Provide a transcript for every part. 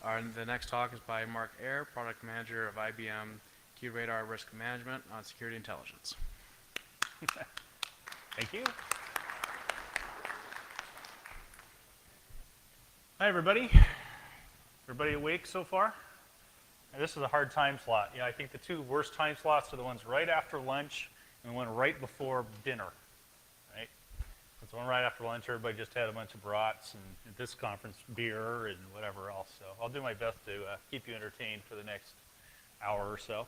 The next talk is by Mark Ayer, Product Manager of IBM Qradar Risk Management on Security Intelligence. Thank you. Hi, everybody. Everybody awake so far? Now, this is a hard time slot. Yeah, I think the two worst time slots are the ones right after lunch and the one right before dinner, right? It's the one right after lunch, everybody just had a bunch of brats and at this conference, beer and whatever else. So I'll do my best to keep you entertained for the next hour or so.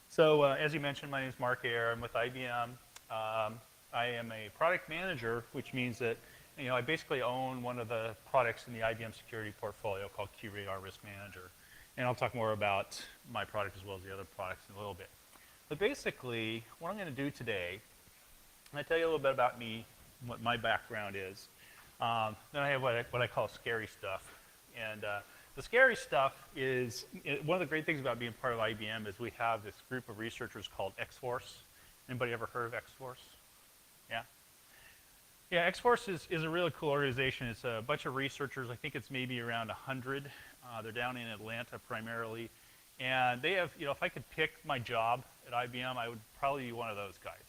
So as you mentioned, my name is Mark Ayer. I'm with IBM. I am a product manager, which means that I basically own one of the products in the IBM security portfolio called Qradar Risk Manager. And I'll talk more about my product as well as the other products in a little bit. But basically, what I'm going to do today, I'm going to tell you a little bit about me, what my background is. Then I have what I call scary stuff. And the scary stuff is, one of the great things about being part of IBM is we have this group of researchers called X-Force. Anybody ever heard of X-Force? Yeah? Yeah, X-Force is a really cool organization. It's a bunch of researchers. I think it's maybe around 100. They're down in Atlanta primarily. And they have, if I could pick my job at IBM, I would probably be one of those guys.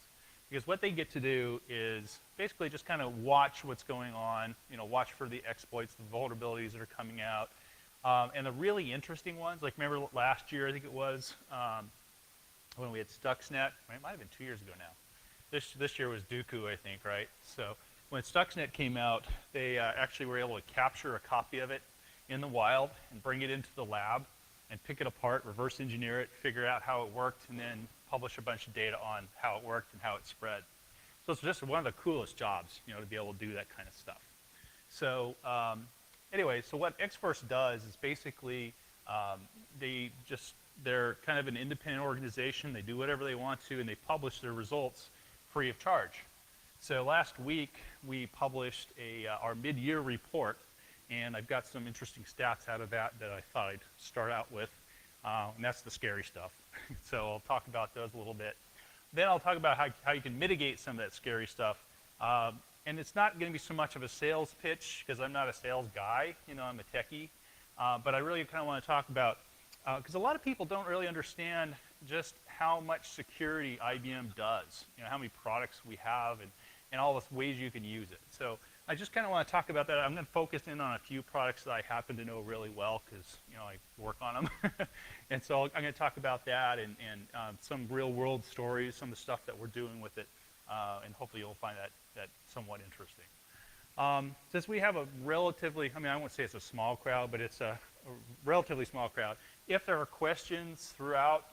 Because what they get to do is basically just kind of watch what's going on, watch for the exploits, the vulnerabilities that are coming out. And the really interesting ones, like remember last year, I think it was, when we had Stuxnet. It might have been 2 years ago now. This year was Dooku, I think, right? So when Stuxnet came out, they actually were able to capture a copy of it in the wild and bring it into the lab and pick it apart, reverse engineer it, figure out how it worked, and then publish a bunch of data on how it worked and how it spread. So it's just one of the coolest jobs, to be able to do that kind of stuff. So anyway, so what X-Force does is basically they're kind of an independent organization. They do whatever they want to, and they publish their results free of charge. So last week, we published our mid-year report, and I've got some interesting stats out of that I thought I'd start out with, and that's the scary stuff. So I'll talk about those a little bit. Then I'll talk about how you can mitigate some of that scary stuff. And it's not going to be so much of a sales pitch, because I'm not a sales guy. I'm a techie. But I really kind of want to talk about, because a lot of people don't really understand just how much security IBM does, how many products we have, and all the ways you can use it. So I just kind of want to talk about that. I'm going to focus in on a few products that I happen to know really well because I work on them. And so I'm going to talk about that and some real world stories, some of the stuff that we're doing with it, and hopefully you'll find that somewhat interesting. Since we have a relatively, I won't say it's a small crowd, but it's a relatively small crowd. If there are questions throughout,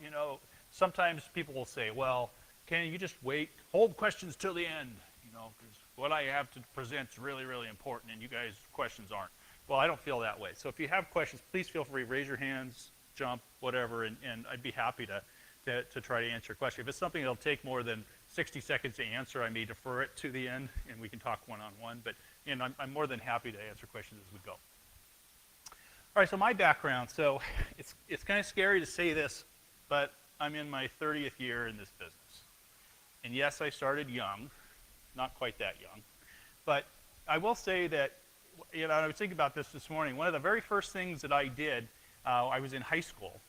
sometimes people will say, well, can you just wait, hold questions till the end, because what I have to present is really, really important, and you guys' questions aren't. Well, I don't feel that way. So if you have questions, please feel free, raise your hands, jump, whatever, and I'd be happy to try to answer your question. If it's something that'll take more than 60 seconds to answer, I may defer it to the end, and we can talk one-on-one. But I'm more than happy to answer questions as we go. All right, so my background. So it's kind of scary to say this, but I'm in my 30th year in this business. And yes, I started young, not quite that young. But I will say that, I was thinking about this morning. One of the very first things that I did, I was in high school.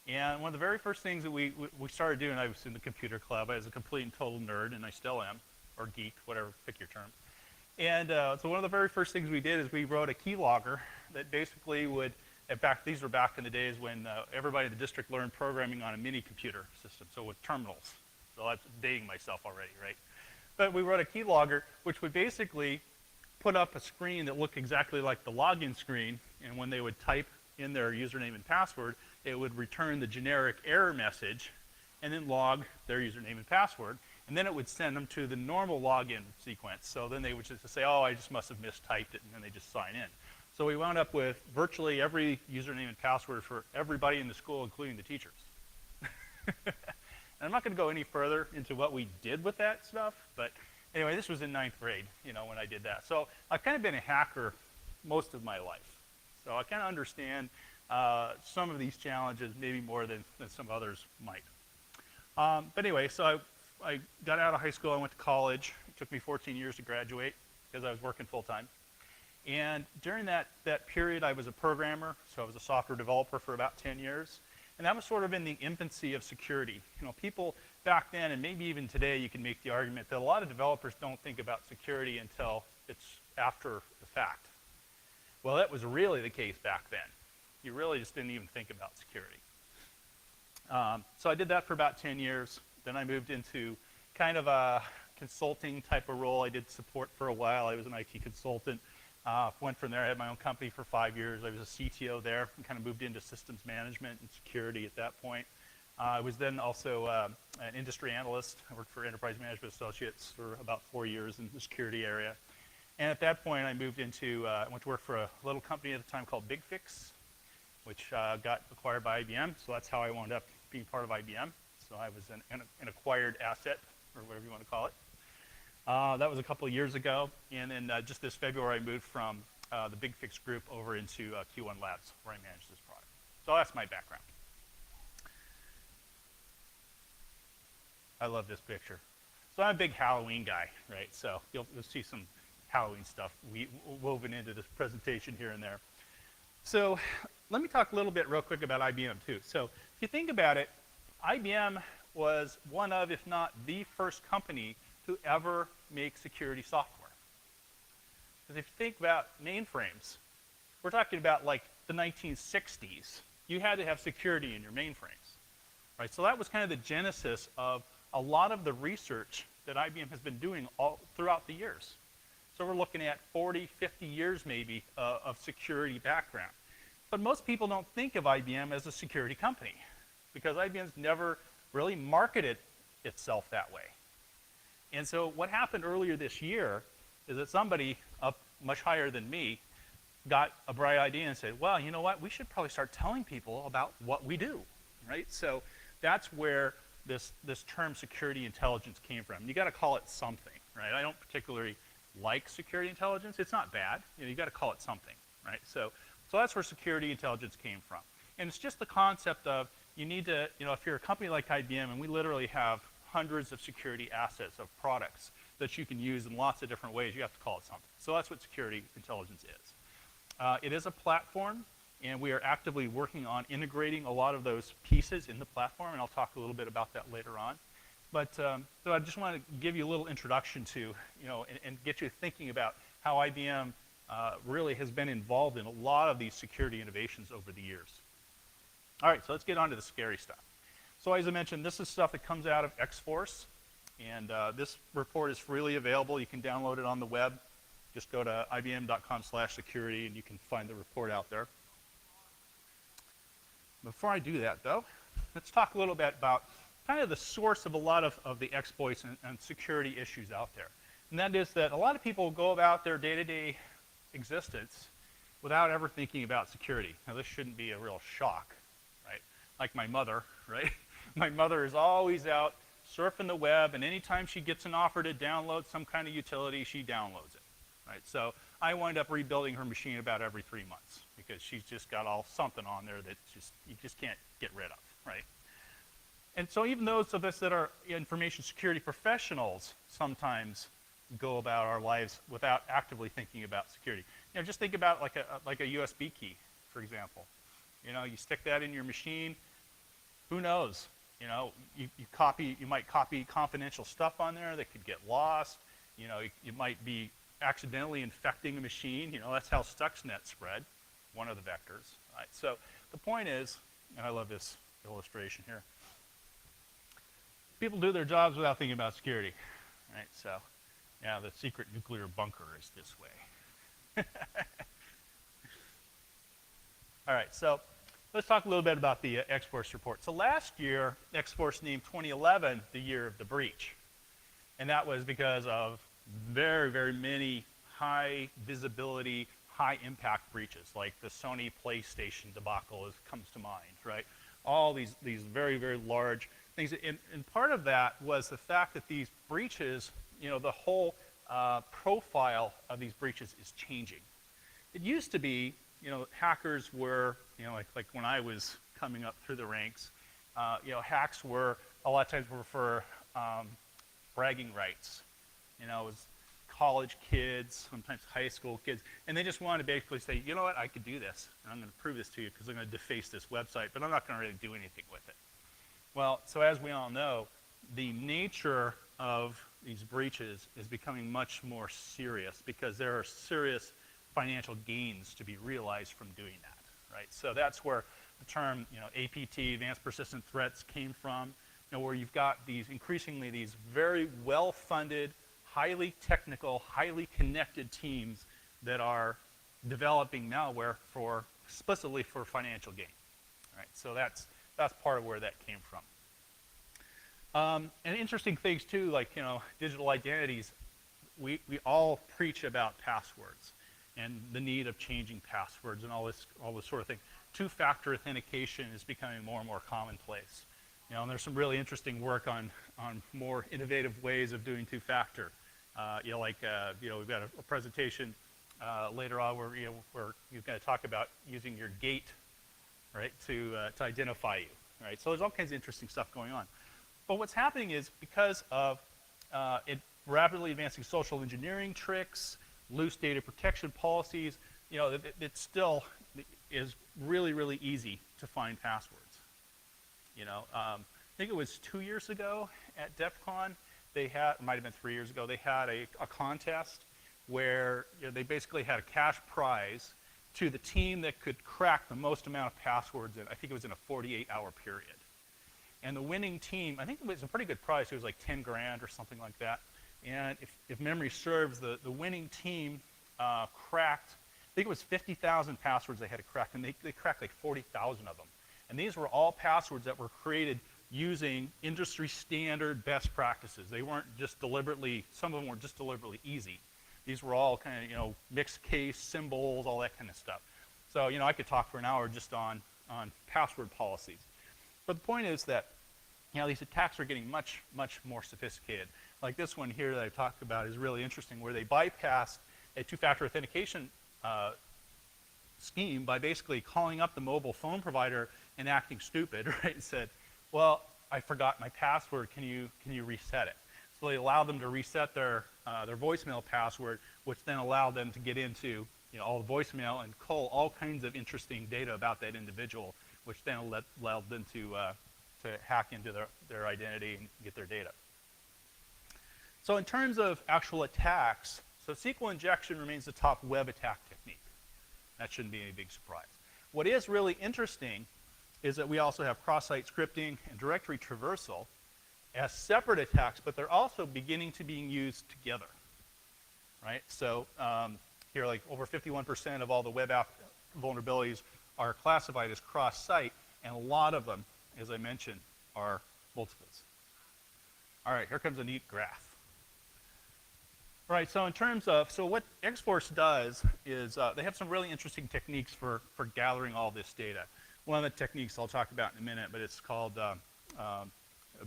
And one of the very first things that we started doing, I was in the computer club. I was a complete and total nerd, and I still am, or geek, whatever, pick your term. And so one of the very first things we did is we wrote a keylogger that basically would, these were back in the days when everybody in the district learned programming on a mini computer system, so with terminals. So I'm dating myself already, right? But we wrote a keylogger which would basically put up a screen that looked exactly like the login screen, and when they would type in their username and password, it would return the generic error message and then log their username and password, and then it would send them to the normal login sequence. So then they would just say, oh, I just must have mistyped it, and then they just sign in. So we wound up with virtually every username and password for everybody in the school, including the teachers. And I'm not going to go any further into what we did with that stuff, but anyway, this was in 9th grade, when I did that. So I've kind of been a hacker most of my life. So I kind of understand some of these challenges maybe more than some others might. But anyway, so I got out of high school, I went to college. It took me 14 years to graduate because I was working full time. And during that period, I was a programmer, so I was a software developer for about 10 years. And that was sort of in the infancy of security. You know, people back then, and maybe even today, you can make the argument that a lot of developers don't think about security until it's after the fact. Well, that was really the case back then. You really just didn't even think about security. So I did that for about 10 years. Then I moved into kind of a consulting type of role. I did support for a while. I was an IT consultant. Went from there. I had my own company for 5 years. I was a CTO there and kind of moved into systems management and security at that point. I was then also an industry analyst. I worked for Enterprise Management Associates for about 4 years in the security area. And at that point, I moved into, I went to work for a little company at the time called Bigfix, which got acquired by IBM. So that's how I wound up being part of IBM. So I was an acquired asset, or whatever you want to call it. That was a couple of years ago. And then just this February, I moved from the Bigfix group over into Q1 Labs, where I manage this product. So that's my background. I love this picture. So I'm a big Halloween guy, right? So you'll see some Halloween stuff woven into this presentation here and there. So let me talk a little bit real quick about IBM too. So if you think about it, IBM was one of, if not the first company to ever make security software. Because if you think about mainframes, we're talking about like the 1960s. You had to have security in your mainframes, right? So that was kind of the genesis of a lot of the research that IBM has been doing all throughout the years. So we're looking at 40, 50 years maybe of security background. But most people don't think of IBM as a security company because IBM's never really marketed itself that way. And so what happened earlier this year is that somebody up much higher than me got a bright idea and said, well, you know what, we should probably start telling people about what we do, right? So that's where this term security intelligence came from. You got to call it something, right? I don't particularly like security intelligence. It's not bad. You got to call it something, right? So that's where security intelligence came from. And it's just the concept of you need to, if you're a company like IBM, and we literally have hundreds of security assets of products that you can use in lots of different ways, you have to call it something. So that's what security intelligence is. It is a platform, and we are actively working on integrating a lot of those pieces in the platform, and I'll talk a little bit about that later on. But so I just want to give you a little introduction to, and get you thinking about how IBM really has been involved in a lot of these security innovations over the years. All right, so let's get on to the scary stuff. So as I mentioned, this is stuff that comes out of X-Force, and this report is freely available. You can download it on the web. Just go to ibm.com/security, and you can find the report out there. Before I do that, though, let's talk a little bit about kind of the source of a lot of the exploits and security issues out there. And that is that a lot of people go about their day-to-day existence without ever thinking about security. Now, this shouldn't be a real shock, right? Like my mother, right? My mother is always out surfing the web, and anytime she gets an offer to download some kind of utility, she downloads it, right? So I wind up rebuilding her machine about every 3 months because she's just got something on there that you just can't get rid of, right? And so even those of us that are information security professionals sometimes go about our lives without actively thinking about security. Just think about like a USB key, for example. You stick that in your machine. Who knows? You might copy confidential stuff on there that could get lost. You might be accidentally infecting a machine. That's how Stuxnet spread, one of the vectors. Right? So the point is, and I love this illustration here, people do their jobs without thinking about security, right? So, yeah, the secret nuclear bunker is this way. All right, so let's talk a little bit about the X-Force report. So last year, X-Force named 2011 the year of the breach. And that was because of very, very many high visibility, high impact breaches, like the Sony PlayStation debacle comes to mind, right? All these very, very large things. And part of that was the fact that these breaches, the whole profile of these breaches is changing. It used to be, hackers were, like when I was coming up through the ranks, hacks were, a lot of times were for bragging rights. It was college kids, sometimes high school kids, and they just want to basically say, you know what, I could do this, and I'm going to prove this to you because I'm going to deface this website, but I'm not going to really do anything with it. Well, so as we all know, the nature of these breaches is becoming much more serious because there are serious financial gains to be realized from doing that, right? So that's where the term, APT, Advanced Persistent Threats, came from, where you've got these increasingly these very well-funded, highly technical, highly connected teams that are developing malware explicitly for financial gain, right? So that's part of where that came from. And interesting things too, like digital identities. We all preach about passwords and the need of changing passwords and all this sort of thing. Two-factor authentication is becoming more and more commonplace. And there's some really interesting work on more innovative ways of doing two-factor. We've got a presentation later on where you're going to talk about using your gate, right, to identify you, right? So there's all kinds of interesting stuff going on. But what's happening is because of rapidly advancing social engineering tricks, loose data protection policies, it still is really, really easy to find passwords. I think it was 2 years ago at DEF CON, it might have been 3 years ago, they had a contest where they basically had a cash prize to the team that could crack the most amount of passwords in, I think it was in a 48-hour period. And the winning team, I think it was a pretty good prize, it was like 10 grand or something like that. And if memory serves, the winning team cracked, I think it was 50,000 passwords they had to crack, and they cracked like 40,000 of them. And ththese were all passwords that were created using industry standard best practices. They weren't just deliberately, some of them weren't just deliberately easy. These were all kind of, mixed case, symbols, all that kind of stuff. So, I could talk for an hour just on password policies. But the point is that, these attacks are getting much, much more sophisticated. Like this one here that I talked about is really interesting, where they bypassed a two-factor authentication scheme by basically calling up the mobile phone provider and acting stupid, right? And said, well, I forgot my password, can you reset it? So they allowed them to reset their voicemail password, which then allowed them to get into all the voicemail and cull all kinds of interesting data about that individual, which then allowed them to hack into their identity and get their data. So in terms of actual attacks, so SQL injection remains the top web attack technique. That shouldn't be any big surprise. What is really interesting is that we also have cross-site scripting and directory traversal as separate attacks, but they're also beginning to be used together, right? So here, like over 51% of all the web app vulnerabilities are classified as cross-site, and a lot of them, as I mentioned, are multiples. All right, here comes a neat graph. All right, so in terms of, so what X-Force does is they have some really interesting techniques for gathering all this data. One of the techniques I'll talk about in a minute, but it's called,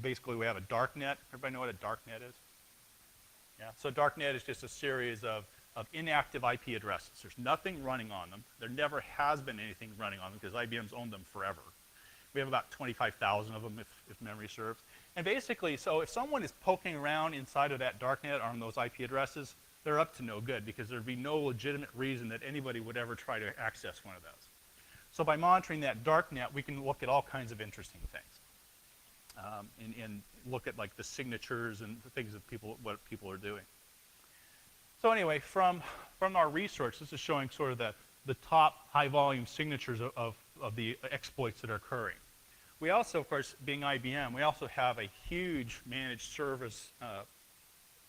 basically we have a darknet. Everybody know what a darknet is? Yeah, so darknet is just a series of inactive IP addresses. There's nothing running on them. There never has been anything running on them because IBM's owned them forever. We have about 25,000 of them if memory serves. And basically, so if someone is poking around inside of that darknet on those IP addresses, they're up to no good because there'd be no legitimate reason that anybody would ever try to access one of those. So by monitoring that darknet, we can look at all kinds of interesting things and look at like the signatures and the things that what people are doing. So anyway, from our research, this is showing sort of the top high volume signatures of the exploits that are occurring. We also, of course, being IBM, we also have a huge managed service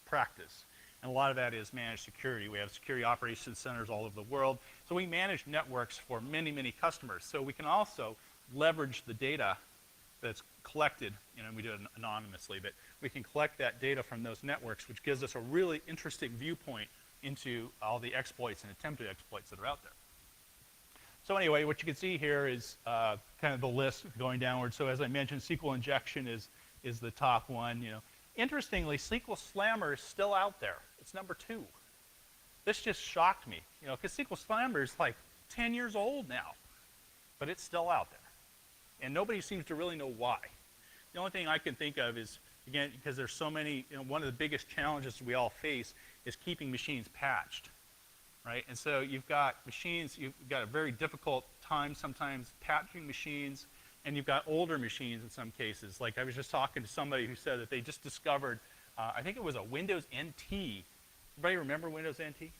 practice. And a lot of that is managed security. We have security operations centers all over the world. So we manage networks for many, many customers. So we can also leverage the data that's collected, we do it anonymously, but we can collect that data from those networks, which gives us a really interesting viewpoint into all the exploits and attempted exploits that are out there. So anyway, what you can see here is kind of the list going downward. So as I mentioned, SQL injection is the top one. Interestingly, Sql Slammer is still out there. It's number 2. This just shocked me, because Sql Slammer is like 10 years old now, but it's still out there. And nobody seems to really know why. The only thing I can think of is, again, because there's so many, one of the biggest challenges we all face is keeping machines patched, right? And so you've got machines, you've got a very difficult time sometimes patching machines, and you've got older machines in some cases. Like I was just talking to somebody who said that they just discovered, I think it was a Windows NT. Everybody remember Windows NT?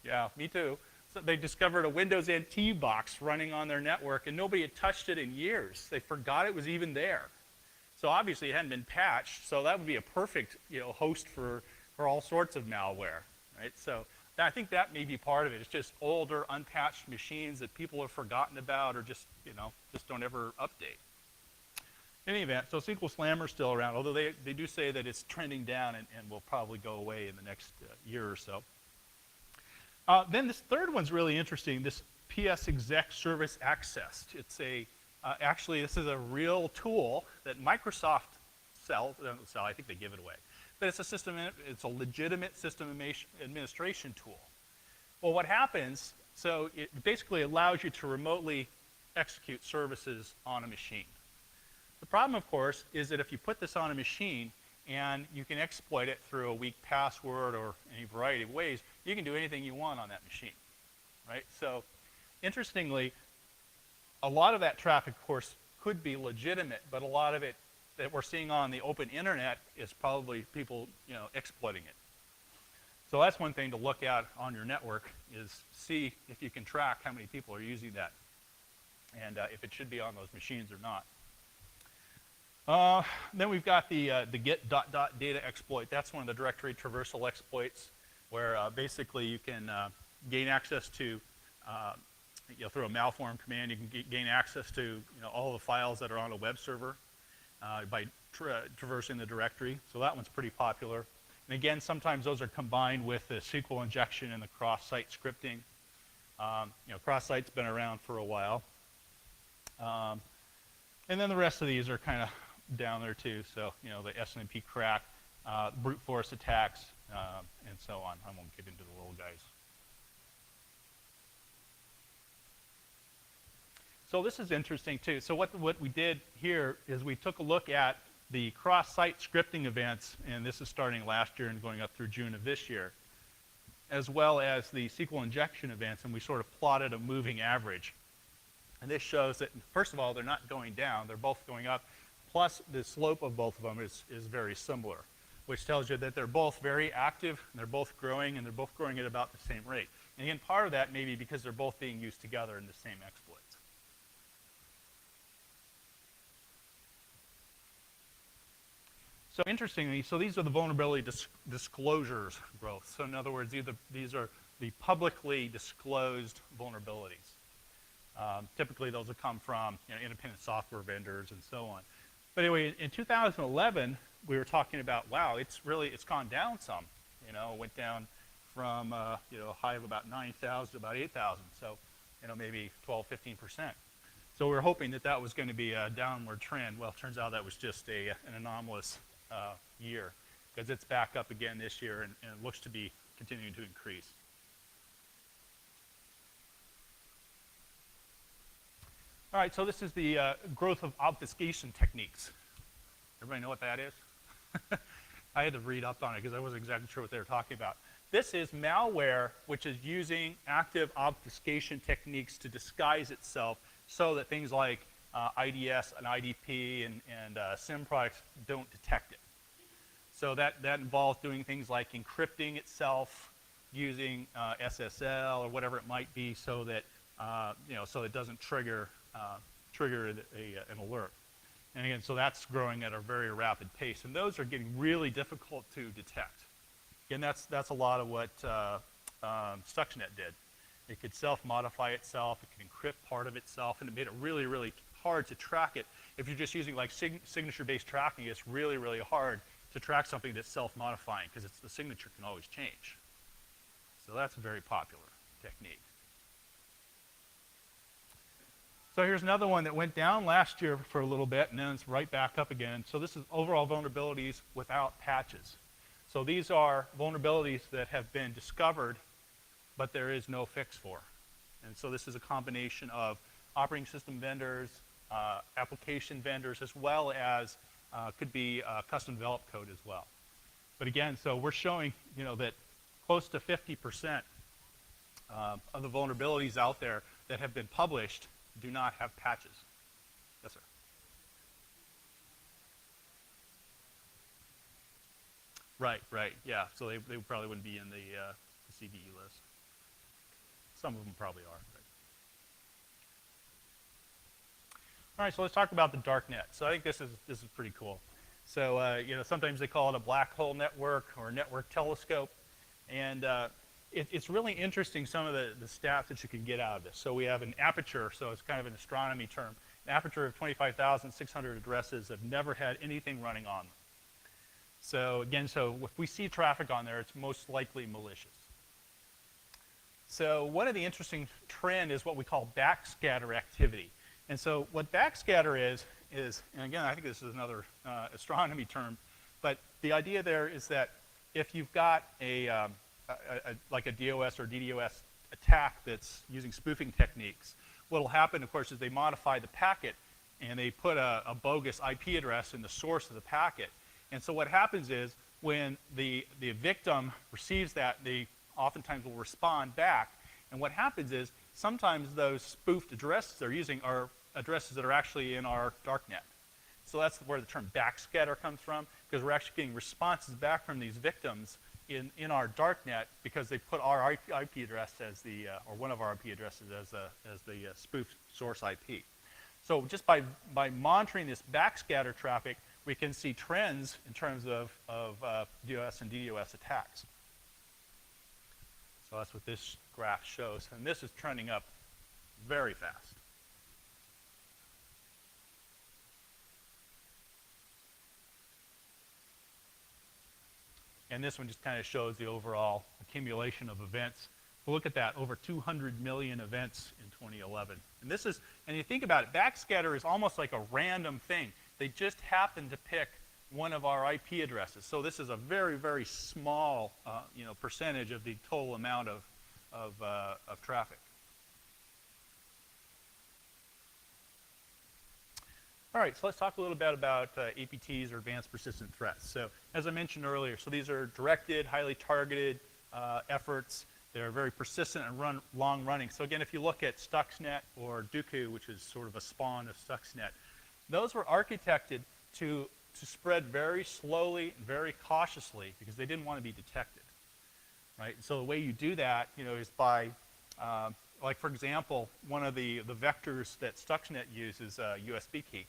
Yeah, me too. So they discovered a Windows NT box running on their network, and nobody had touched it in years. They forgot it was even there. So obviously it hadn't been patched, so that would be a perfect, host for all sorts of malware, right? So I think that may be part of it. It's just older, unpatched machines that people have forgotten about or just don't ever update. In any event, so Sql Slammer is still around, although they do say that it's trending down and will probably go away in the next year or so. Then this third one's really interesting, this PS exec service access. It's actually, this is a real tool that Microsoft doesn't sell, I think they give it away. But it's a legitimate system administration tool. Well, what happens, so it basically allows you to remotely execute services on a machine. The problem, of course, is that if you put this on a machine and you can exploit it through a weak password or any variety of ways, you can do anything you want on that machine, right? So interestingly, a lot of that traffic, of course, could be legitimate, but a lot of it that we're seeing on the open internet is probably people, exploiting it. So that's one thing to look at on your network is see if you can track how many people are using that and if it should be on those machines or not. Then we've got the get ... data exploit. That's one of the directory traversal exploits where basically you can gain access to, through a malform command, you can gain access to all the files that are on a web server by traversing the directory. So that one's pretty popular. And again, sometimes those are combined with the SQL injection and the cross-site scripting. Cross-site's been around for a while. And then the rest of these are kind of down there too. So, the SNMP crack, brute force attacks, and so on. I won't get into the little guys. So this is interesting too. So what we did here is we took a look at the cross-site scripting events, and this is starting last year and going up through June of this year, as well as the SQL injection events, and we sort of plotted a moving average. And this shows that, first of all, they're not going down, they're both going up, plus the slope of both of them is very similar, which tells you that they're both very active, and they're both growing, and they're both growing at about the same rate. And again, part of that may be because they're both being used together in the same exploits. So interestingly, so these are the vulnerability disclosures growth. So in other words, these are the publicly disclosed vulnerabilities. Typically, those will come from independent software vendors and so on. But anyway, in 2011, we were talking about, wow, it's gone down some. It went down from a high of about 9,000 to about 8,000. So maybe 12, 15%. So we were hoping that was going to be a downward trend. Well, it turns out that was just an anomalous year, because it's back up again this year and it looks to be continuing to increase. All right, so this is the growth of obfuscation techniques. Everybody know what that is? I had to read up on it because I wasn't exactly sure what they were talking about. This is malware which is using active obfuscation techniques to disguise itself so that things like IDS and IDP and SIM products don't detect it. So that involves doing things like encrypting itself using SSL or whatever it might be, so that so it doesn't trigger an alert. And again, so that's growing at a very rapid pace, and those are getting really difficult to detect. Again, that's a lot of what Stuxnet did. It could self-modify itself, it could encrypt part of itself, and it made it really, really hard to track it. If you're just using like signature-based tracking, it's really, really hard to track something that's self-modifying because the signature can always change. So that's a very popular technique. So here's another one that went down last year for a little bit, and then it's right back up again. So this is overall vulnerabilities without patches. So these are vulnerabilities that have been discovered, but there is no fix for. And so this is a combination of operating system vendors, application vendors, as well as could be custom developed code as well. But again, so we're showing, you know, that close to 50% of the vulnerabilities out there that have been published do not have patches. Yes, sir. Right, right, yeah. So they probably wouldn't be in the CVE list. Some of them probably are. But. All right, so let's talk about the dark net. So I think this is pretty cool. So you know, sometimes they call it a black hole network or a network telescope, and it's really interesting some of the stats that you can get out of this. So we have an aperture, so it's kind of an astronomy term. An aperture of 25,600 addresses have never had anything running on them. So again, so if we see traffic on there, it's most likely malicious. So one of the interesting trend is what we call backscatter activity. And so what backscatter is, and again, I think this is another astronomy term, but the idea there is that if you've got like a DOS or DDoS attack that's using spoofing techniques, what will happen, of course, is they modify the packet and they put a bogus IP address in the source of the packet. And so what happens is when the victim receives that, they oftentimes will respond back. And what happens is sometimes those spoofed addresses they're using are addresses that are actually in our darknet. So that's where the term backscatter comes from, because we're actually getting responses back from these victims in our darknet because they put our IP address as the, or one of our IP addresses as the spoofed source IP. So just by monitoring this backscatter traffic, we can see trends in terms of DOS and DDoS attacks. So that's what this graph shows. And this is trending up very fast. And this one just kind of shows the overall accumulation of events. Well, look at that, over 200 million events in 2011. And this is, and you think about it, backscatter is almost like a random thing. They just happen to pick one of our IP addresses. So this is a very, very small, you know, percentage of the total amount of traffic. All right, so let's talk a little bit about APTs, or Advanced Persistent Threats. So as I mentioned earlier, so these are directed, highly targeted efforts. They're very persistent and long running. So again, if you look at Stuxnet or Duku, which is sort of a spawn of Stuxnet, those were architected to spread very slowly and very cautiously because they didn't want to be detected, right? So the way you do that, you know, is by, like for example, one of the vectors that Stuxnet uses a USB key.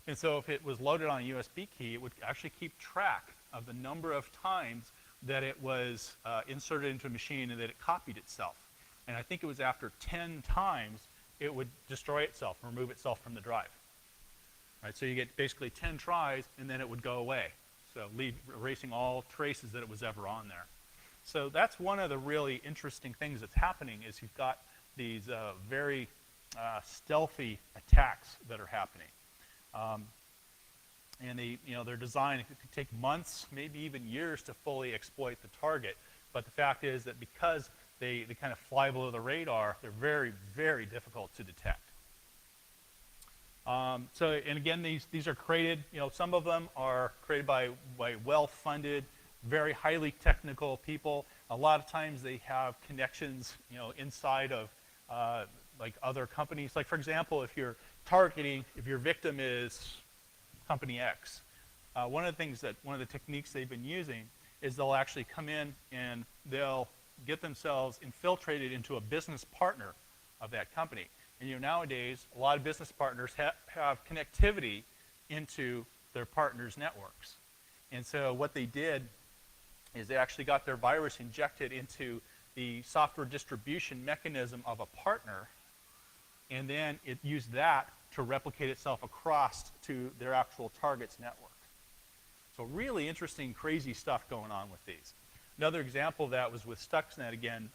And so if it was loaded on a USB key, it would actually keep track of the number of times that it was inserted into a machine and that it copied itself. And I think it was after 10 times, it would destroy itself, remove itself from the drive. Right, so you get basically 10 tries, and then it would go away. So erasing all traces that it was ever on there. So that's one of the really interesting things that's happening is you've got these very stealthy attacks that are happening. And they're designed, it could take months, maybe even years to fully exploit the target. But the fact is that because they kind of fly below the radar, they're very, very difficult to detect. So, and again, these are created, you know, some of them are created by well-funded, very highly technical people. A lot of times they have connections, you know, inside of like other companies. Like for example, if your victim is company X, one of the techniques they've been using is they'll actually come in and they'll get themselves infiltrated into a business partner of that company. And you know, nowadays, a lot of business partners have connectivity into their partners' networks. And so what they did is they actually got their virus injected into the software distribution mechanism of a partner, and then it used that to replicate itself across to their actual target's network. So really interesting, crazy stuff going on with these. Another example of that was with Stuxnet again.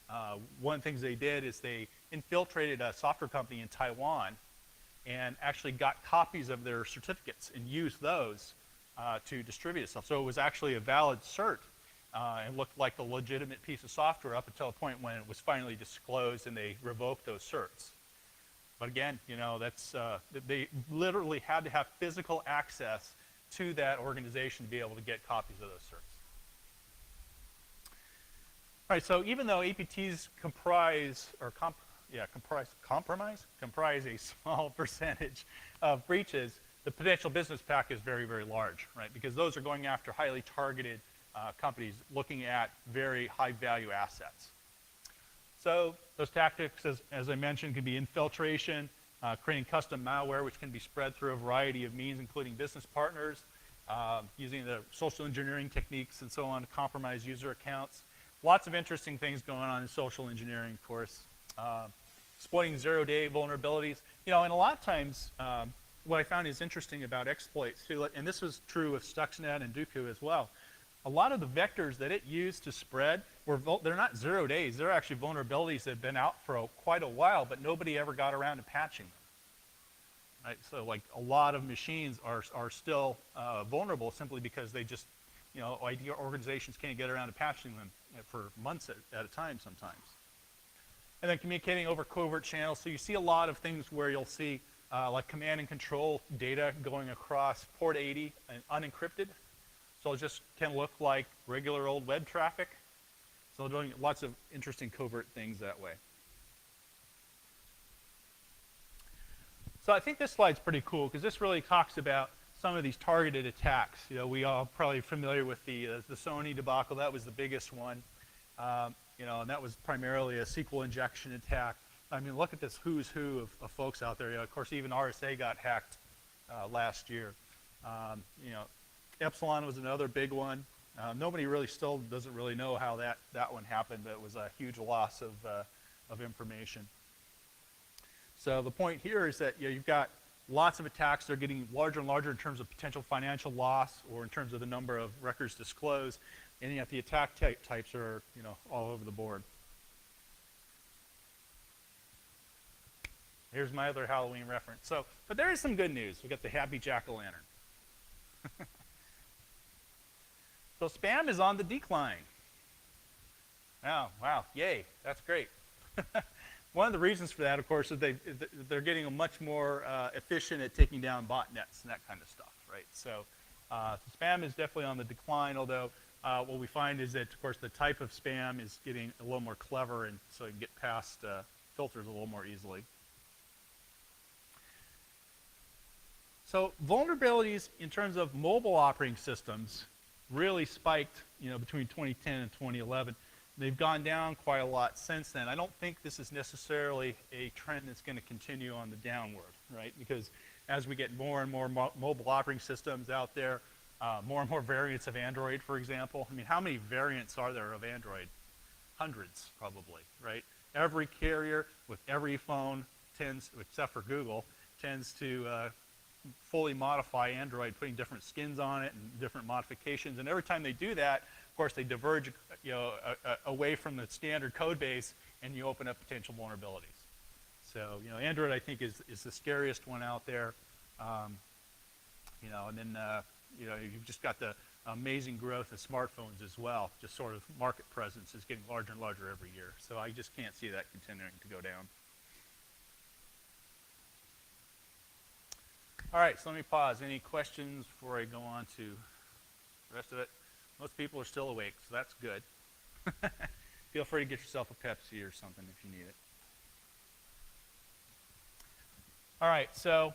One of the things they did is they infiltrated a software company in Taiwan and actually got copies of their certificates and used those to distribute itself. So it was actually a valid cert and looked like a legitimate piece of software up until a point when it was finally disclosed and they revoked those certs. But again, you know, that's, they literally had to have physical access to that organization to be able to get copies of those certs. Right, so even though APTs comprise a small percentage of breaches, the potential business pack is very, very large, right? Because those are going after highly targeted companies looking at very high value assets. So those tactics, as I mentioned, can be infiltration, creating custom malware, which can be spread through a variety of means, including business partners, using the social engineering techniques and so on to compromise user accounts. Lots of interesting things going on in social engineering, of course. Exploiting zero-day vulnerabilities. You know, and a lot of times, what I found is interesting about exploits, too, and this was true with Stuxnet and Dooku as well, a lot of the vectors that it used to spread, they're not 0 days. They're actually vulnerabilities that have been out for quite a while, but nobody ever got around to patching them. Right? So, like, a lot of machines are still vulnerable simply because they just, you know, organizations can't get around to patching them for months at a time sometimes. And then communicating over covert channels. So you see a lot of things where you'll see like command and control data going across port 80 and unencrypted. So it just can look like regular old web traffic. So doing lots of interesting covert things that way. So I think this slide's pretty cool because this really talks about some of these targeted attacks. You know, we all probably familiar with the Sony debacle. That was the biggest one. You know, and that was primarily a SQL injection attack. I mean, look at this who's who of folks out there. You know, of course, even RSA got hacked last year. You know, Epsilon was another big one. Nobody really still doesn't really know how that one happened, but it was a huge loss of information. So the point here is that, you know, you've got lots of attacks that are getting larger and larger in terms of potential financial loss or in terms of the number of records disclosed, and yet the attack types are, you know, all over the board. Here's my other Halloween reference. So, but there is some good news. We got the happy jack-o'-lantern. So spam is on the decline. Oh, wow, yay, that's great. One of the reasons for that, of course, is they're getting much more efficient at taking down botnets and that kind of stuff, right? So spam is definitely on the decline, although what we find is that, of course, the type of spam is getting a little more clever, and so you can get past filters a little more easily. So vulnerabilities in terms of mobile operating systems really spiked, you know, between 2010 and 2011. They've gone down quite a lot since then. I don't think this is necessarily a trend that's going to continue on the downward, right? Because as we get more and more mobile operating systems out there, more and more variants of Android, for example. I mean, how many variants are there of Android? Hundreds, probably, right? Every carrier with every phone tends, except for Google, tends to fully modify Android, putting different skins on it and different modifications. And every time they do that, of course, they diverge, you know, away from the standard code base, and you open up potential vulnerabilities. So, you know, Android, I think, is the scariest one out there. You know, and then, you know, you've just got the amazing growth of smartphones as well. Just sort of market presence is getting larger and larger every year. So I just can't see that continuing to go down. All right, so let me pause. Any questions before I go on to the rest of it? Most people are still awake, so that's good. Feel free to get yourself a Pepsi or something if you need it. All right, so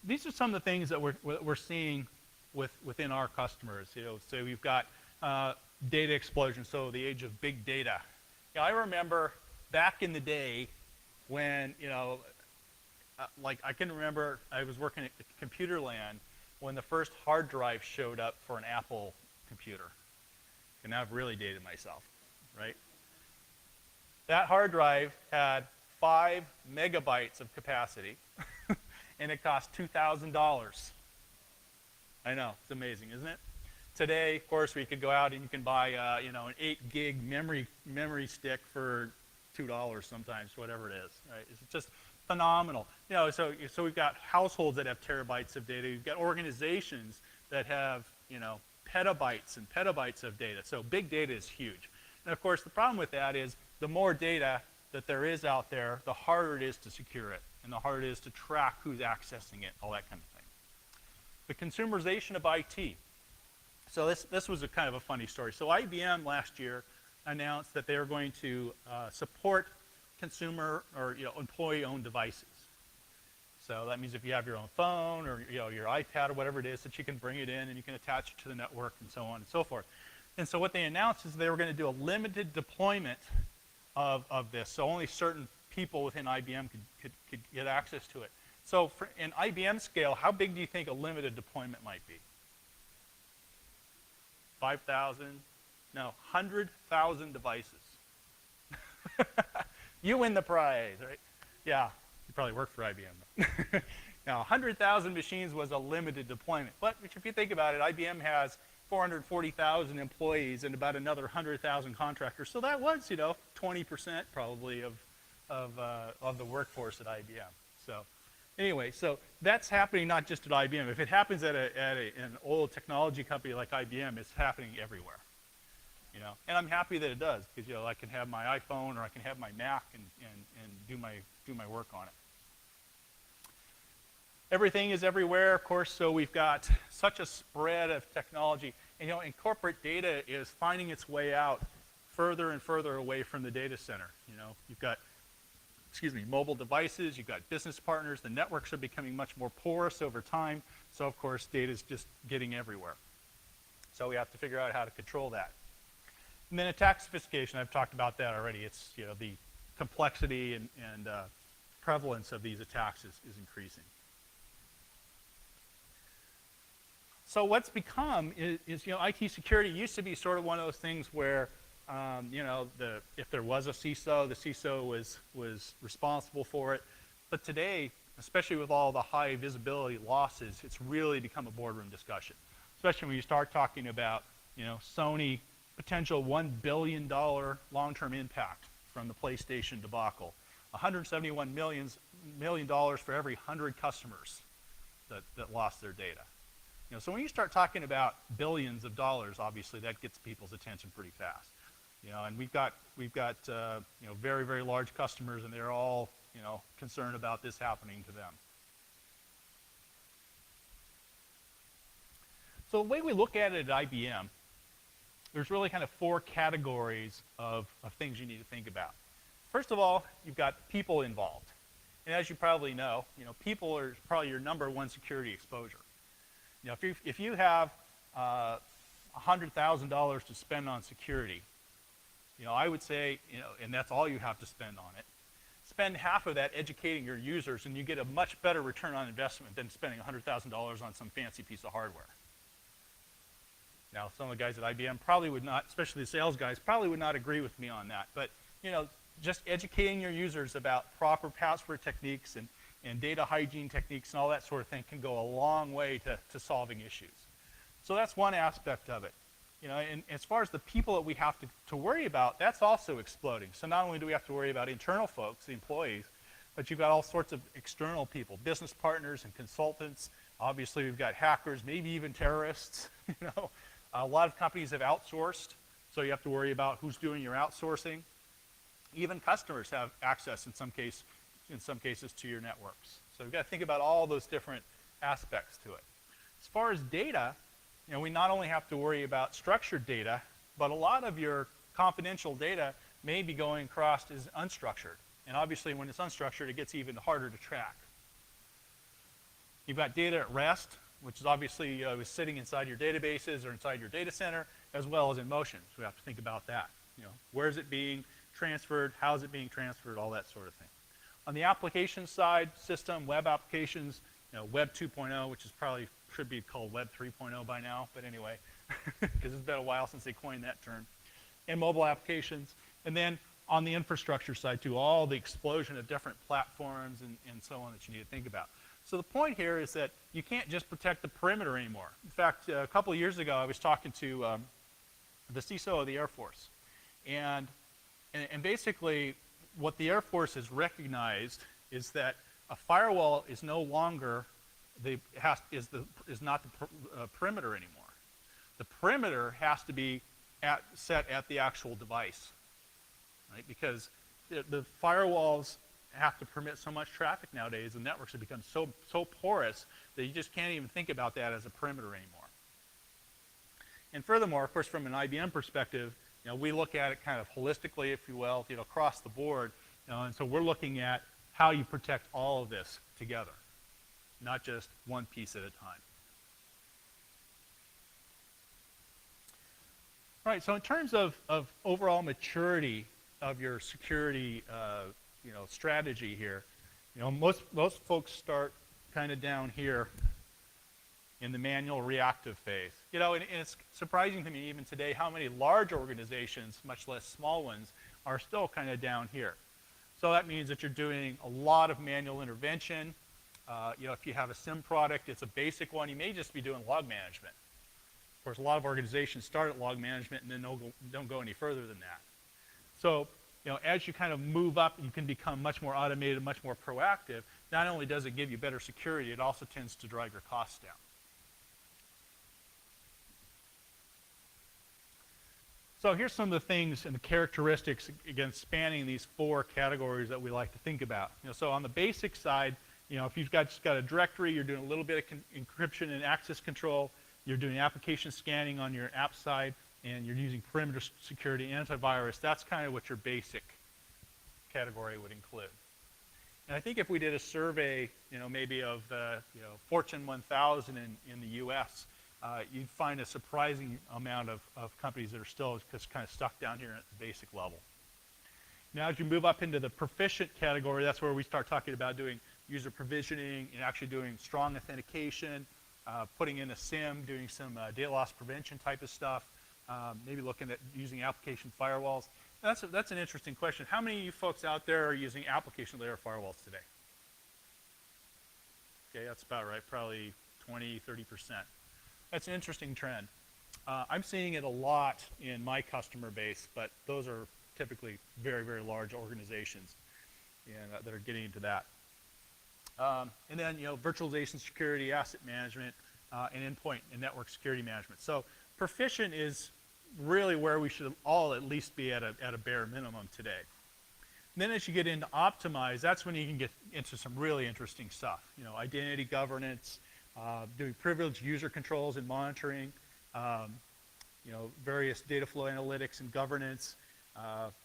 these are some of the things that we're seeing within our customers. You know, so we've got data explosion, so the age of big data. You know, I remember back in the day when, you know, like I can remember I was working at Computerland when the first hard drive showed up for an Apple computer. And now I've really dated myself, right? That hard drive had 5 megabytes of capacity, and it cost $2,000. I know, it's amazing, isn't it? Today, of course, we could go out and you can buy, you know, an 8 gig memory stick for $2 sometimes, whatever it is, right? It's just phenomenal. You know, so we've got households that have terabytes of data. We've got organizations that have, you know, petabytes and petabytes of data. So big data is huge. And of course, the problem with that is the more data that there is out there, the harder it is to secure it, and the harder it is to track who's accessing it, all that kind of thing. The consumerization of IT. So this was a kind of a funny story. So IBM last year announced that they are going to support consumer or employee-owned devices. So that means if you have your own phone or your iPad or whatever it is, that you can bring it in and you can attach it to the network and so on and so forth. And so what they announced is they were going to do a limited deployment of this. So only certain people within IBM could get access to it. So in IBM scale, how big do you think a limited deployment might be? 5,000? No, 100,000 devices. You win the prize, right? Yeah, you probably work for IBM. Now, 100,000 machines was a limited deployment. But if you think about it, IBM has 440,000 employees and about another 100,000 contractors. So that was, 20% probably of the workforce at IBM. So anyway, so that's happening not just at IBM. If it happens at an old technology company like IBM, it's happening everywhere. And I'm happy that it does, because I can have my iPhone or I can have my Mac and do my work on it. Everything is everywhere, of course, so we've got such a spread of technology. And corporate data is finding its way out further and further away from the data center. You've got mobile devices, you've got business partners, the networks are becoming much more porous over time, so of course data is just getting everywhere. So we have to figure out how to control that. And then attack sophistication, I've talked about that already. It's, the complexity and prevalence of these attacks is increasing. So what's become is IT security used to be sort of one of those things where, if there was a CISO, the CISO was responsible for it. But today, especially with all the high visibility losses, it's really become a boardroom discussion. Especially when you start talking about, Sony potential $1 billion long-term impact from the PlayStation debacle. $171 million for every 100 customers that lost their data. So when you start talking about billions of dollars, obviously that gets people's attention pretty fast. And we've got very, very large customers, and they're all concerned about this happening to them. So the way we look at it at IBM, there's really kind of 4 categories of things you need to think about. First of all, you've got people involved. And as you probably know, people are probably your #1 security exposure. If you have $100,000 to spend on security, I would say, and that's all you have to spend on it, spend half of that educating your users, and you get a much better return on investment than spending $100,000 on some fancy piece of hardware. Now, some of the guys at IBM probably would not, especially the sales guys, probably would not agree with me on that. But, just educating your users about proper password techniques and data hygiene techniques and all that sort of thing can go a long way to solving issues. So that's one aspect of it. And as far as the people that we have to worry about, that's also exploding. So not only do we have to worry about internal folks, the employees, but you've got all sorts of external people, business partners and consultants. Obviously, we've got hackers, maybe even terrorists. A lot of companies have outsourced, so you have to worry about who's doing your outsourcing. Even customers have access in some cases to your networks. So we've got to think about all those different aspects to it. As far as data, we not only have to worry about structured data, but a lot of your confidential data may be going across as unstructured. And obviously, when it's unstructured, it gets even harder to track. You've got data at rest, which is obviously sitting inside your databases or inside your data center, as well as in motion. So we have to think about that. Where is it being transferred? How is it being transferred? All that sort of thing. On the application side, system, web applications, Web 2.0, which is probably should be called Web 3.0 by now, but anyway, because it's been a while since they coined that term. And mobile applications. And then on the infrastructure side too, all the explosion of different platforms and so on that you need to think about. So the point here is that you can't just protect the perimeter anymore. In fact, a couple of years ago, I was talking to the CISO of the Air Force. And basically, what the Air Force has recognized is that a firewall is no longer is not the perimeter anymore. The perimeter has to be set at the actual device, right? Because the firewalls have to permit so much traffic nowadays, the networks have become so porous that you just can't even think about that as a perimeter anymore. And furthermore, of course, from an IBM perspective, We look at it kind of holistically, if you will, across the board. And so we're looking at how you protect all of this together, not just one piece at a time. All right, so in terms of overall maturity of your security strategy here, most folks start kind of down here in the manual reactive phase. And it's surprising to me even today how many large organizations, much less small ones, are still kind of down here. So that means that you're doing a lot of manual intervention. If you have a SIM product, it's a basic one. You may just be doing log management. Of course, a lot of organizations start at log management and then don't go any further than that. So, as you kind of move up, you can become much more automated, much more proactive. Not only does it give you better security, it also tends to drive your costs down. So here's some of the things and the characteristics, again, spanning these 4 categories that we like to think about. So on the basic side, if you've just got a directory, you're doing a little bit of encryption and access control, you're doing application scanning on your app side, and you're using perimeter security, antivirus. That's kind of what your basic category would include. And I think if we did a survey, maybe of the Fortune 1000 in the U.S., you'd find a surprising amount of companies that are still just kind of stuck down here at the basic level. Now, as you move up into the proficient category, that's where we start talking about doing user provisioning and actually doing strong authentication, putting in a SIM, doing some data loss prevention type of stuff, maybe looking at using application firewalls. That's an interesting question. How many of you folks out there are using application layer firewalls today? Okay, that's about right, probably 20, 30%. That's an interesting trend. I'm seeing it a lot in my customer base, but those are typically very, very large organizations and, that are getting into that. And then, virtualization security, asset management, and endpoint and network security management. So proficient is really where we should all at least be at a bare minimum today. And then as you get into optimize, that's when you can get into some really interesting stuff. Identity governance, doing privileged user controls and monitoring, various data flow analytics and governance,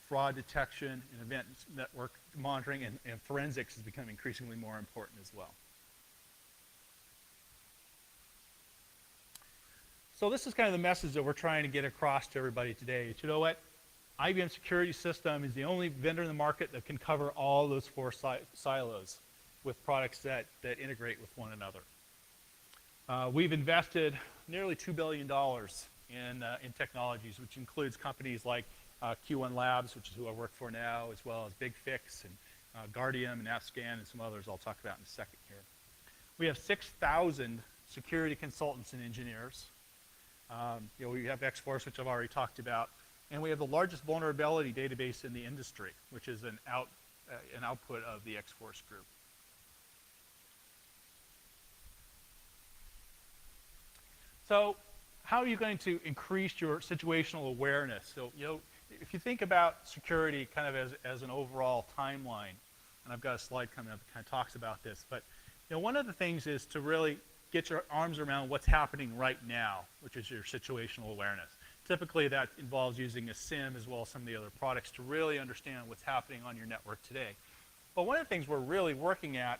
fraud detection and event network monitoring, and forensics has become increasingly more important as well. So this is kind of the message that we're trying to get across to everybody today. You know what? IBM Security System is the only vendor in the market that can cover all those 4 silos with products that integrate with one another. We've invested nearly $2 billion in technologies, which includes companies like Q1 Labs, which is who I work for now, as well as Bigfix and Guardium and AppScan and some others I'll talk about in a second here. We have 6,000 security consultants and engineers. We have X-Force, which I've already talked about, and we have the largest vulnerability database in the industry, which is an output of the X-Force group. So how are you going to increase your situational awareness? So, if you think about security kind of as an overall timeline, and I've got a slide coming up that kind of talks about this, but one of the things is to really get your arms around what's happening right now, which is your situational awareness. Typically that involves using a SIM as well as some of the other products to really understand what's happening on your network today. But one of the things we're really working at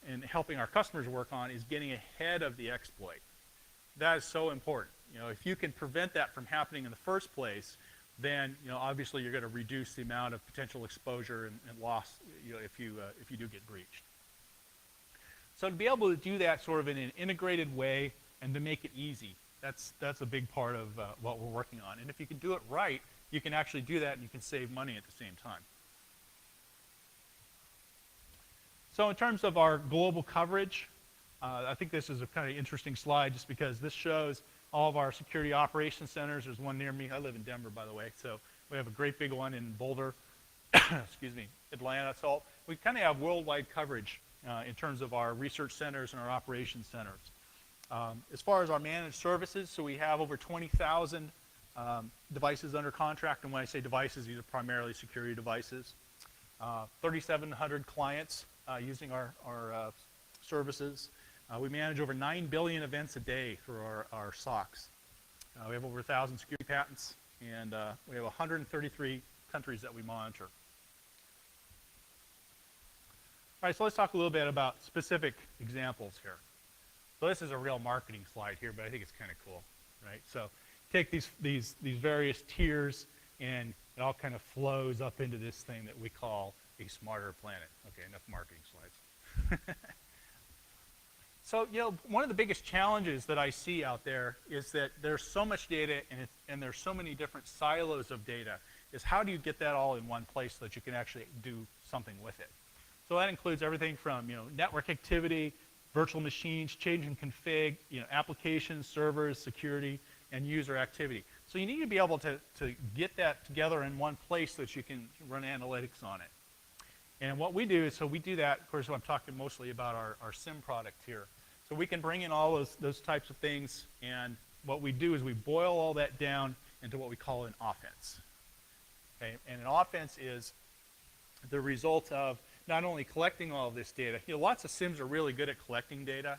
and helping our customers work on is getting ahead of the exploit. That is so important. If you can prevent that from happening in the first place, then obviously you're going to reduce the amount of potential exposure and loss if you do get breached. So to be able to do that sort of in an integrated way and to make it easy, that's a big part of what we're working on. And if you can do it right, you can actually do that and you can save money at the same time. So in terms of our global coverage, I think this is a kind of interesting slide just because this shows all of our security operations centers. There's one near me. I live in Denver, by the way, so we have a great big one in Boulder, excuse me, Atlanta. So we kind of have worldwide coverage in terms of our research centers and our operations centers. As far as our managed services, so we have over 20,000 devices under contract, and when I say devices, these are primarily security devices. 3,700 clients using our services. We manage over 9 billion events a day through our SOCs. We have over 1,000 security patents, And we have 133 countries that we monitor. All right, so let's talk a little bit about specific examples here. So this is a real marketing slide here, but I think it's kind of cool, right? So take these various tiers, and it all kind of flows up into this thing that we call a smarter planet. Okay, enough marketing slides. So, you know, one of the biggest challenges that I see out there is that there's so much data and there's so many different silos of data, is how do you get that all in one place so that you can actually do something with it? So that includes everything from, you know, network activity, virtual machines, change in config, you know, applications, servers, security, and user activity. So you need to be able to get that together in one place so that you can run analytics on it. And what we do is, so we do that, of course, I'm talking mostly about our SIM product here. So we can bring in all those types of things, and what we do is we boil all that down into what we call an offense. Okay? And an offense is the result of not only collecting all of this data. You know, lots of SIMs are really good at collecting data.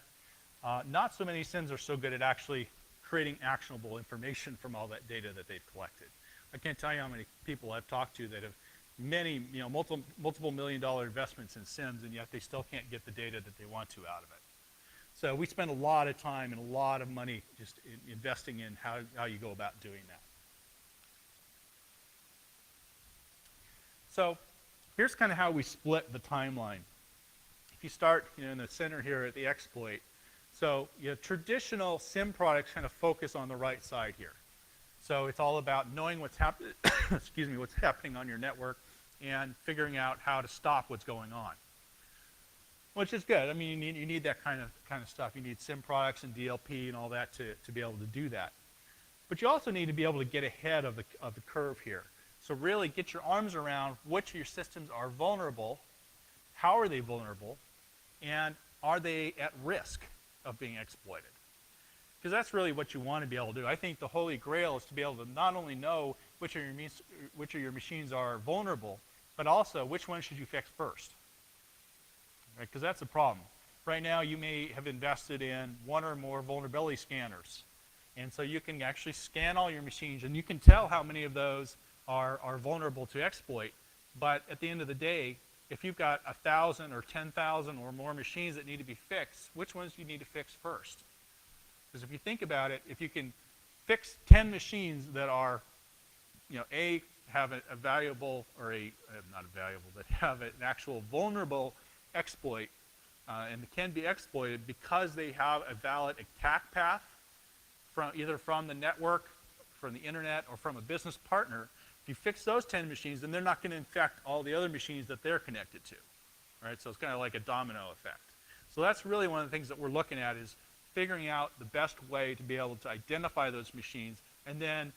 Not so many SIMs are so good at actually creating actionable information from all that data that they've collected. I can't tell you how many people I've talked to that have many, you know, multiple $million-dollar investments in SIMs, and yet they still can't get the data that they want to out of it. So we spend a lot of time and a lot of money just investing in how you go about doing that. So here's kind of how we split the timeline. If you start, you know, in the center here at the exploit, so you know, traditional SIM products kind of focus on the right side here. So it's all about knowing what's happening, excuse me, what's happening on your network and figuring out how to stop what's going on, which is good. I mean, you need that kind of stuff. You need SIM products and DLP and all that to be able to do that. But you also need to be able to get ahead of the curve here. So really get your arms around which of your systems are vulnerable, how are they vulnerable, and are they at risk of being exploited? Because that's really what you want to be able to do. I think the holy grail is to be able to not only know which of your machines are vulnerable, but also which one should you fix first. Because that's the problem. Right now, you may have invested in one or more vulnerability scanners. And so you can actually scan all your machines, and you can tell how many of those are vulnerable to exploit. But at the end of the day, if you've got 1,000 or 10,000 or more machines that need to be fixed, which ones do you need to fix first? Because if you think about it, if you can fix 10 machines that are, you know, have a valuable, or not a valuable, but have an actual vulnerable exploit, and can be exploited because they have a valid attack path either from the network, from the internet, or from a business partner. If you fix those 10 machines, then they're not going to infect all the other machines that they're connected to, right? So it's kind of like a domino effect. So that's really one of the things that we're looking at, is figuring out the best way to be able to identify those machines and then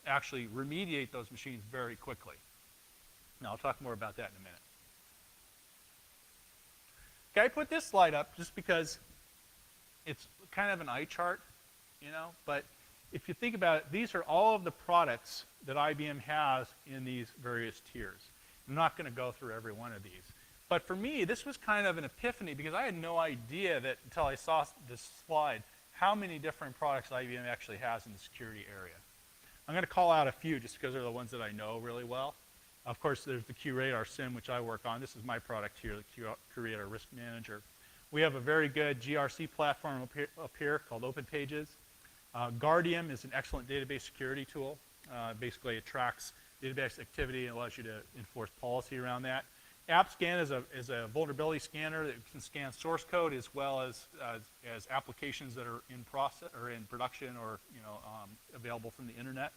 actually remediate those machines very quickly. Now, I'll talk more about that in a minute. Okay, I put this slide up just because it's kind of an eye chart, you know, but if you think about it, these are all of the products that IBM has in these various tiers. I'm not going to go through every one of these. But for me, this was kind of an epiphany, because I had no idea that, until I saw this slide, how many different products IBM actually has in the security area. I'm going to call out a few just because they're the ones that I know really well. Of course, there's the Qradar SIM, which I work on. This is my product here, the Qradar Risk Manager. We have a very good GRC platform up here called Open Pages. Guardium is an excellent database security tool. Basically, it tracks database activity and allows you to enforce policy around that. AppScan is a vulnerability scanner that can scan source code as well as applications that are in process or in production, or available from the internet.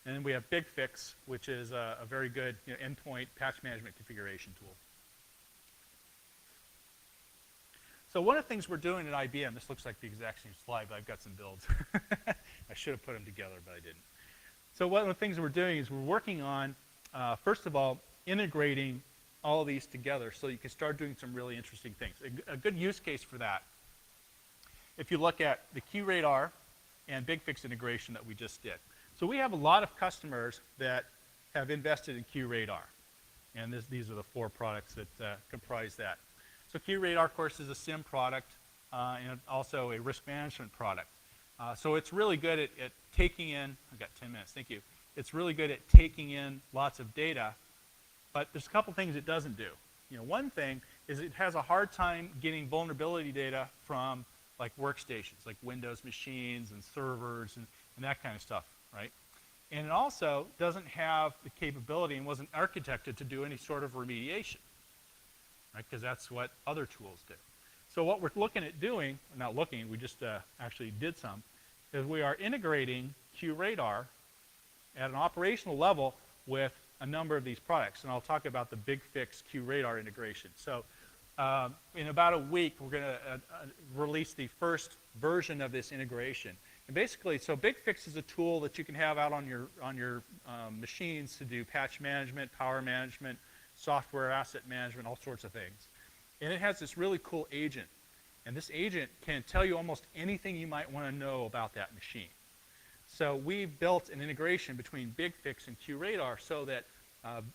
And then we have Bigfix, which is a very good endpoint patch management configuration tool. So one of the things we're doing at IBM, this looks like the exact same slide, but I've got some builds. I should have put them together, but I didn't. So one of the things we're doing is we're working on, first of all, integrating all of these together so you can start doing some really interesting things. A good use case for that, if you look at the Qradar and Bigfix integration that we just did. So we have a lot of customers that have invested in Qradar, and these are the 4 products that comprise that. So Qradar, of course, is a SIM product and also a risk management product. So it's really good at taking in, I've got 10 minutes, thank you. It's really good at taking in lots of data, but there's a couple things it doesn't do. One thing is it has a hard time getting vulnerability data from like workstations, like Windows machines and servers and that kind of stuff, right? And it also doesn't have the capability and wasn't architected to do any sort of remediation, right? Because that's what other tools do. So what we're looking at doing, not looking, we just actually did some, is we are integrating Qradar at an operational level with a number of these products. And I'll talk about the Bigfix Qradar integration. So in about a week, we're going to release the first version of this integration. And basically, so Bigfix is a tool that you can have out on your machines to do patch management, power management, software asset management, all sorts of things. And it has this really cool agent. And this agent can tell you almost anything you might want to know about that machine. So we built an integration between Bigfix and Qradar so that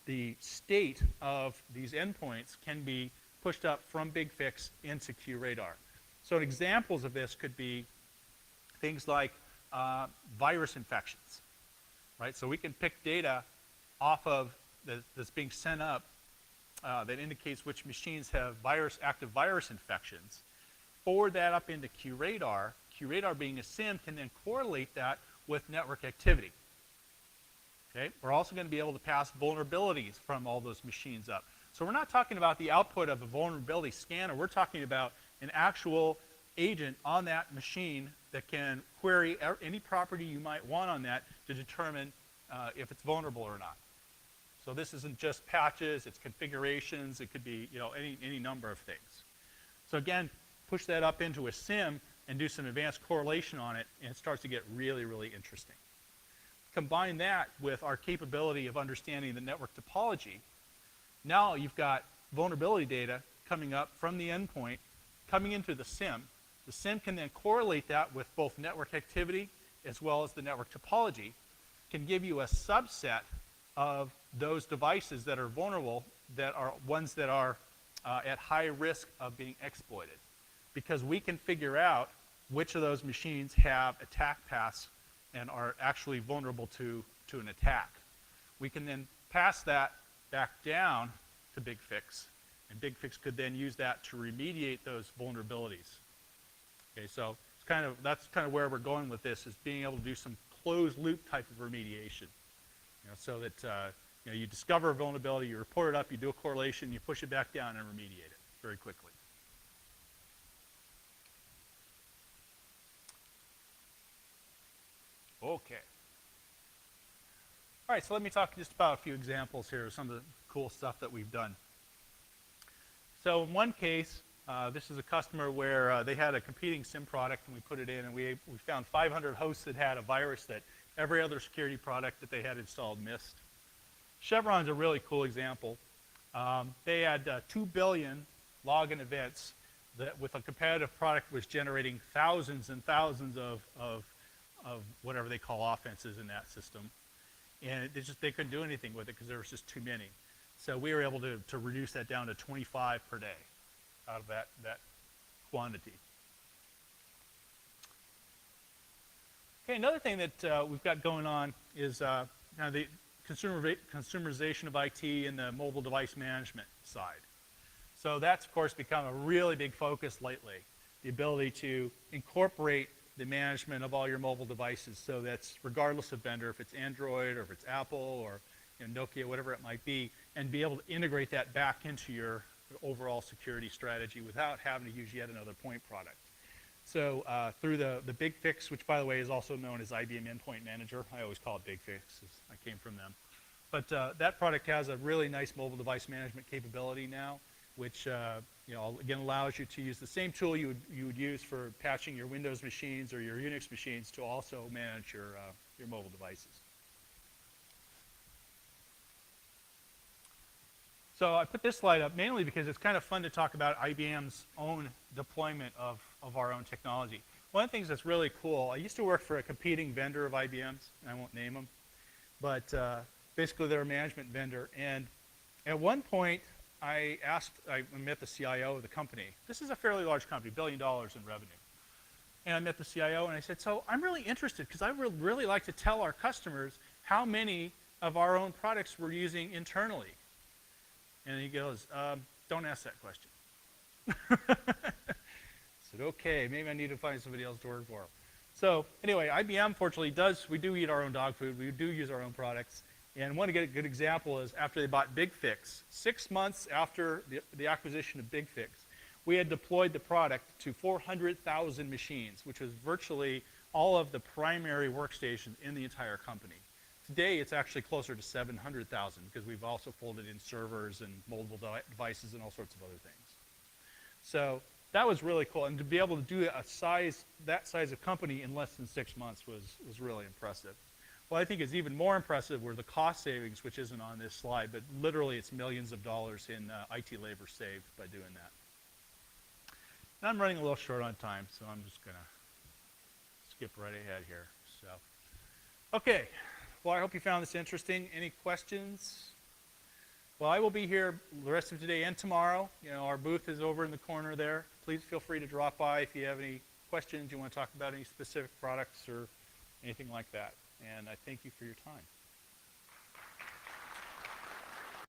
the state of these endpoints can be pushed up from Bigfix into Qradar. So examples of this could be things like virus infections, right? So we can pick data off of that's being sent up that indicates which machines have active virus infections, forward that up into Qradar. Qradar, being a SIEM, can then correlate that with network activity. Okay? We're also going to be able to pass vulnerabilities from all those machines up. So we're not talking about the output of a vulnerability scanner. We're talking about an actual agent on that machine that can query any property you might want on that to determine if it's vulnerable or not. So this isn't just patches, it's configurations, it could be any number of things. So again, push that up into a SIEM and do some advanced correlation on it, and it starts to get really, really interesting. Combine that with our capability of understanding the network topology. Now you've got vulnerability data coming up from the endpoint, coming into the SIEM. The SIEM can then correlate that with both network activity as well as the network topology, can give you a subset of those devices that are vulnerable, that are ones that are at high risk of being exploited. Because we can figure out which of those machines have attack paths and are actually vulnerable to an attack. We can then pass that back down to Bigfix, and Bigfix could then use that to remediate those vulnerabilities. Okay, so that's kind of where we're going with this, is being able to do some closed loop type of remediation. So that you discover a vulnerability, you report it up, you do a correlation, you push it back down and remediate it very quickly. Okay. All right, so let me talk just about a few examples here of some of the cool stuff that we've done. So in one case, this is a customer where they had a competing SIEM product, and we put it in, and we found 500 hosts that had a virus that every other security product that they had installed missed. Chevron's a really cool example. They had 2 billion login events that, with a competitive product, was generating thousands and thousands of whatever they call offenses in that system. And they couldn't do anything with it because there was just too many. So we were able to reduce that down to 25 per day out of that quantity. Okay, another thing that we've got going on is the consumerization of IT and the mobile device management side. So that's, of course, become a really big focus lately, the ability to incorporate the management of all your mobile devices. So that's regardless of vendor, if it's Android or if it's Apple or Nokia, whatever it might be, and be able to integrate that back into your overall security strategy without having to use yet another point product. So through the Bigfix, which by the way is also known as IBM Endpoint Manager, I always call it Bigfix, I came from them. But that product has a really nice mobile device management capability now, which again allows you to use the same tool you would use for patching your Windows machines or your Unix machines to also manage your mobile devices. So I put this slide up mainly because it's kind of fun to talk about IBM's own deployment of our own technology. One of the things that's really cool, I used to work for a competing vendor of IBM's, and I won't name them, but basically they're a management vendor. And at one point, I met the CIO of the company. This is a fairly large company, $1 billion in revenue. and I met the CIO, and I said, so I'm really interested because I would really like to tell our customers how many of our own products we're using internally. And he goes, don't ask that question. I said, okay, maybe I need to find somebody else to work for. So anyway, IBM fortunately we do eat our own dog food. We do use our own products. And one good example is after they bought Bigfix, 6 months after the acquisition of Bigfix, we had deployed the product to 400,000 machines, which was virtually all of the primary workstations in the entire company. Today, it's actually closer to 700,000 because we've also folded in servers and mobile devices and all sorts of other things. So that was really cool. And to be able to do that size of company in less than 6 months was really impressive. What I think is even more impressive were the cost savings, which isn't on this slide, but literally it's millions of dollars in IT labor saved by doing that. Now I'm running a little short on time, so I'm just going to skip right ahead here. So, okay. Well, I hope you found this interesting. Any questions? Well, I will be here the rest of today and tomorrow. You know, our booth is over in the corner there. Please feel free to drop by if you have any questions, you want to talk about any specific products or anything like that. And I thank you for your time.